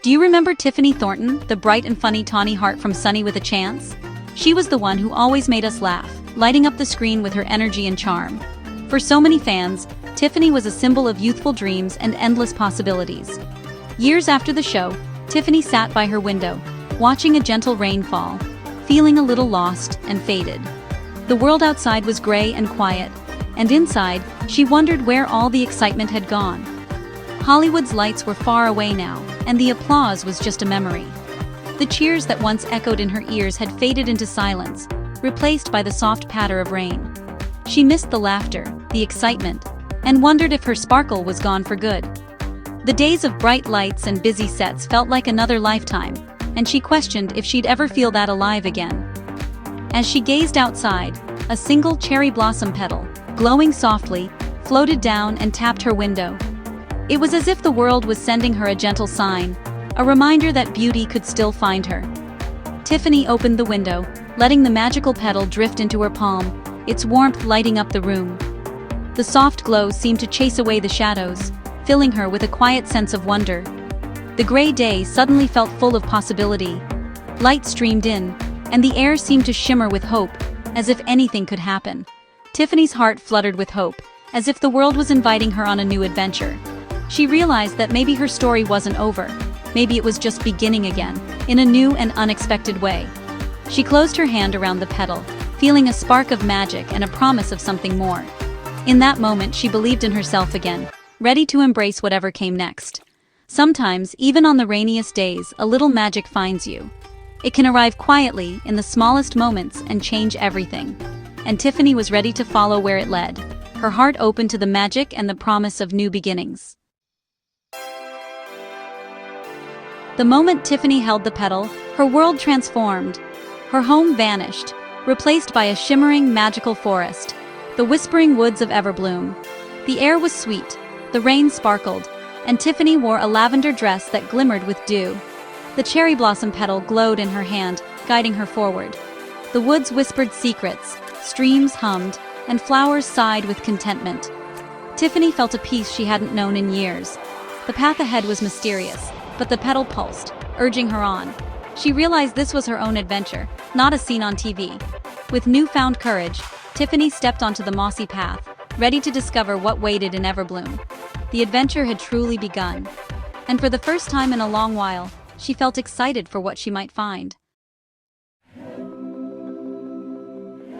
Do you remember Tiffany Thornton, the bright and funny tawny heart from Sonny with a Chance? She was the one who always made us laugh, lighting up the screen with her energy and charm. For so many fans, Tiffany was a symbol of youthful dreams and endless possibilities. Years after the show, Tiffany sat by her window, watching a gentle rain fall, feeling a little lost and faded. The world outside was gray and quiet, and inside, she wondered where all the excitement had gone. Hollywood's lights were far away now, and the applause was just a memory. The cheers that once echoed in her ears had faded into silence, replaced by the soft patter of rain. She missed the laughter, the excitement, and wondered if her sparkle was gone for good. The days of bright lights and busy sets felt like another lifetime, and she questioned if she'd ever feel that alive again. As she gazed outside, a single cherry blossom petal, glowing softly, floated down and tapped her window. It was as if the world was sending her a gentle sign, a reminder that beauty could still find her. Tiffany opened the window, letting the magical petal drift into her palm, its warmth lighting up the room. The soft glow seemed to chase away the shadows, filling her with a quiet sense of wonder. The gray day suddenly felt full of possibility. Light streamed in, and the air seemed to shimmer with hope, as if anything could happen. Tiffany's heart fluttered with hope, as if the world was inviting her on a new adventure. She realized that maybe her story wasn't over. Maybe it was just beginning again, in a new and unexpected way. She closed her hand around the petal, feeling a spark of magic and a promise of something more. In that moment, she believed in herself again, ready to embrace whatever came next. Sometimes, even on the rainiest days, a little magic finds you. It can arrive quietly, in the smallest moments, and change everything. And Tiffany was ready to follow where it led, her heart open to the magic and the promise of new beginnings. The moment Tiffany held the petal, her world transformed. Her home vanished, replaced by a shimmering, magical forest, the whispering woods of Everbloom. The air was sweet, the rain sparkled, and Tiffany wore a lavender dress that glimmered with dew. The cherry blossom petal glowed in her hand, guiding her forward. The woods whispered secrets, streams hummed, and flowers sighed with contentment. Tiffany felt a peace she hadn't known in years. The path ahead was mysterious, but the petal pulsed, urging her on. She realized this was her own adventure, not a scene on TV. With newfound courage, Tiffany stepped onto the mossy path, ready to discover what waited in Everbloom. The adventure had truly begun, and for the first time in a long while, she felt excited for what she might find.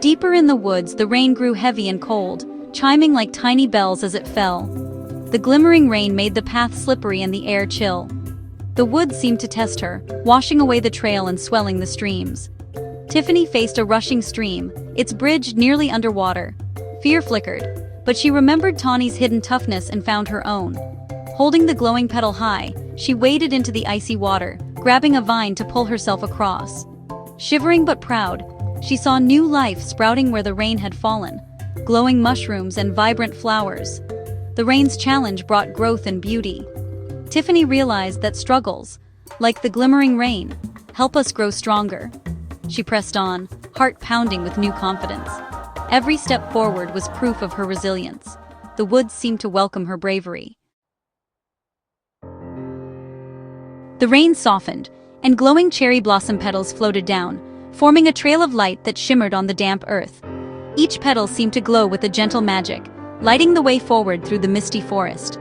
Deeper in the woods, the rain grew heavy and cold, chiming like tiny bells as it fell. The glimmering rain made the path slippery and the air chill. The woods seemed to test her, washing away the trail and swelling the streams. Tiffany faced a rushing stream, its bridge nearly underwater. Fear flickered, but she remembered Tawny's hidden toughness and found her own. Holding the glowing petal high, she waded into the icy water, grabbing a vine to pull herself across. Shivering but proud, she saw new life sprouting where the rain had fallen, glowing mushrooms and vibrant flowers. The rain's challenge brought growth and beauty. Tiffany realized that struggles, like the glimmering rain, help us grow stronger. She pressed on, heart pounding with new confidence. Every step forward was proof of her resilience. The woods seemed to welcome her bravery. The rain softened, and glowing cherry blossom petals floated down, forming a trail of light that shimmered on the damp earth. Each petal seemed to glow with a gentle magic, lighting the way forward through the misty forest.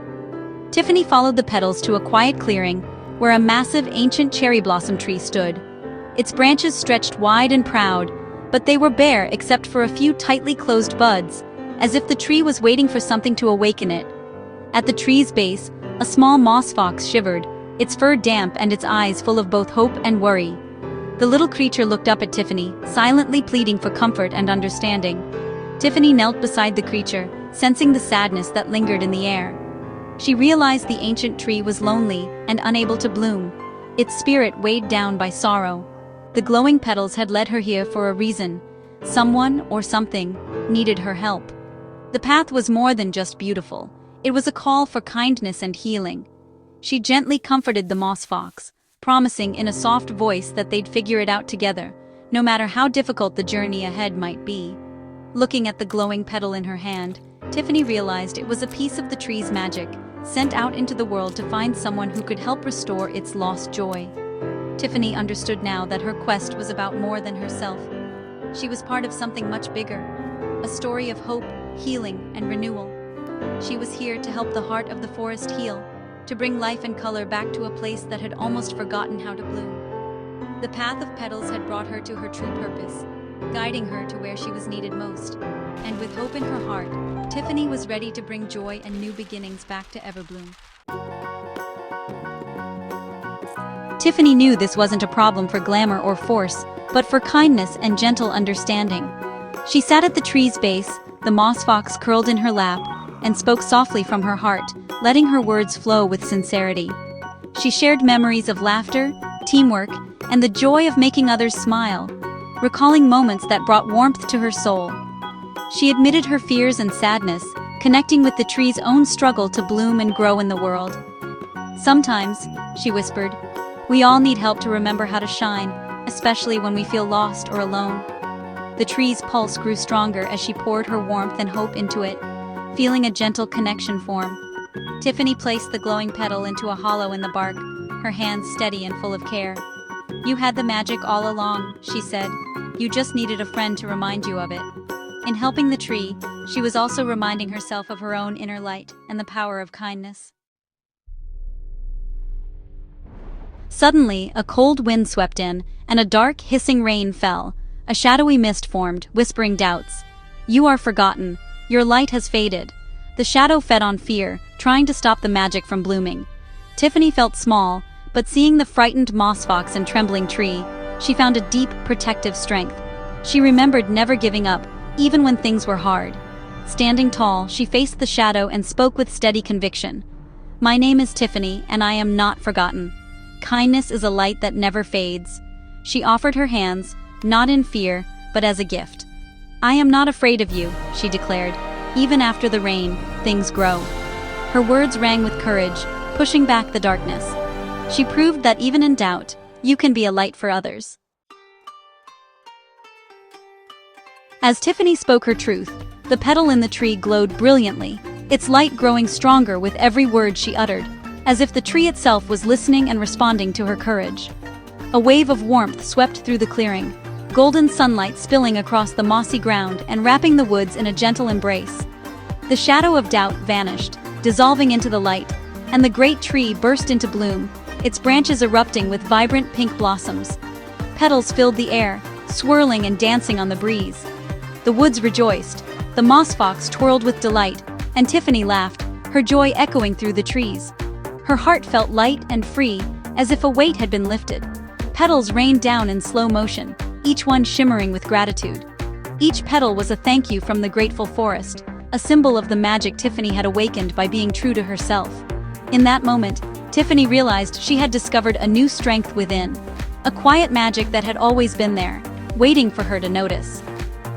Tiffany followed the petals to a quiet clearing, where a massive ancient cherry blossom tree stood. Its branches stretched wide and proud, but they were bare except for a few tightly closed buds, as if the tree was waiting for something to awaken it. At the tree's base, a small moss fox shivered, its fur damp and its eyes full of both hope and worry. The little creature looked up at Tiffany, silently pleading for comfort and understanding. Tiffany knelt beside the creature, sensing the sadness that lingered in the air. She realized the ancient tree was lonely and unable to bloom, its spirit weighed down by sorrow. The glowing petals had led her here for a reason. Someone or something needed her help. The path was more than just beautiful. It was a call for kindness and healing. She gently comforted the moss fox, promising in a soft voice that they'd figure it out together, no matter how difficult the journey ahead might be. Looking at the glowing petal in her hand, Tiffany realized it was a piece of the tree's magic, sent out into the world to find someone who could help restore its lost joy. Tiffany understood now that her quest was about more than herself. She was part of something much bigger, a story of hope, healing, and renewal. She was here to help the heart of the forest heal, to bring life and color back to a place that had almost forgotten how to bloom. The path of Petals had brought her to her true purpose, guiding her to where she was needed most. And with hope in her heart, Tiffany was ready to bring joy and new beginnings back to Everbloom. Tiffany knew this wasn't a problem for glamour or force, but for kindness and gentle understanding. She sat at the tree's base, the moss fox curled in her lap, and spoke softly from her heart, letting her words flow with sincerity. She shared memories of laughter, teamwork, and the joy of making others smile, recalling moments that brought warmth to her soul. She admitted her fears and sadness, connecting with the tree's own struggle to bloom and grow in the world. "Sometimes," she whispered, "we all need help to remember how to shine, especially when we feel lost or alone." The tree's pulse grew stronger as she poured her warmth and hope into it, feeling a gentle connection form. Tiffany placed the glowing petal into a hollow in the bark, her hands steady and full of care. "You had the magic all along," she said. "You just needed a friend to remind you of it." In helping the tree, she was also reminding herself of her own inner light and the power of kindness. Suddenly, a cold wind swept in, and a dark, hissing rain fell. A shadowy mist formed, whispering doubts. "You are forgotten. Your light has faded." The shadow fed on fear, trying to stop the magic from blooming. Tiffany felt small, but seeing the frightened moss fox and trembling tree, she found a deep, protective strength. She remembered never giving up, even when things were hard. Standing tall, she faced the shadow and spoke with steady conviction. "My name is Tiffany, and I am not forgotten. Kindness is a light that never fades." She offered her hands, not in fear, but as a gift. "I am not afraid of you," she declared. "Even after the rain, things grow." Her words rang with courage, pushing back the darkness. She proved that even in doubt, you can be a light for others. As Tiffany spoke her truth, the petal in the tree glowed brilliantly, its light growing stronger with every word she uttered, as if the tree itself was listening and responding to her courage. A wave of warmth swept through the clearing, golden sunlight spilling across the mossy ground and wrapping the woods in a gentle embrace. The shadow of doubt vanished, dissolving into the light, and the great tree burst into bloom, its branches erupting with vibrant pink blossoms. Petals filled the air, swirling and dancing on the breeze. The woods rejoiced, the moss fox twirled with delight, and Tiffany laughed, her joy echoing through the trees. Her heart felt light and free, as if a weight had been lifted. Petals rained down in slow motion, each one shimmering with gratitude. Each petal was a thank you from the grateful forest, a symbol of the magic Tiffany had awakened by being true to herself. In that moment, Tiffany realized she had discovered a new strength within, a quiet magic that had always been there, waiting for her to notice.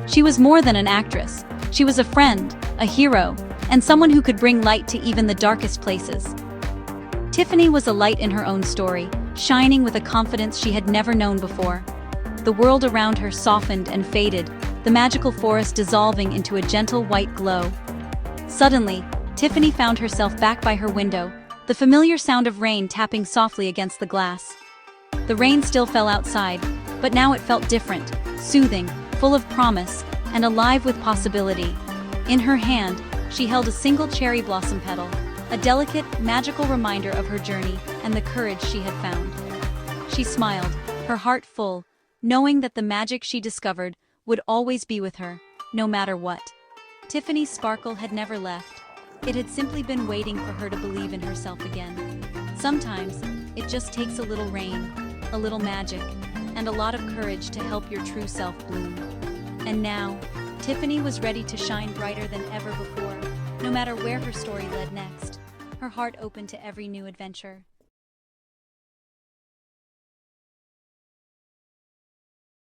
She was more than an actress. She was a friend, a hero, and someone who could bring light to even the darkest places. Tiffany was a light in her own story, shining with a confidence she had never known before. The world around her softened and faded, the magical forest dissolving into a gentle white glow. Suddenly, Tiffany found herself back by her window, the familiar sound of rain tapping softly against the glass. The rain still fell outside, but now it felt different, soothing, full of promise, and alive with possibility. In her hand, she held a single cherry blossom petal, a delicate, magical reminder of her journey and the courage she had found. She smiled, her heart full, knowing that the magic she discovered would always be with her, no matter what. Tiffany's sparkle had never left. It had simply been waiting for her to believe in herself again. Sometimes, it just takes a little rain, a little magic, and a lot of courage to help your true self bloom. And now, Tiffany was ready to shine brighter than ever before, no matter where her story led next. Her heart open to every new adventure.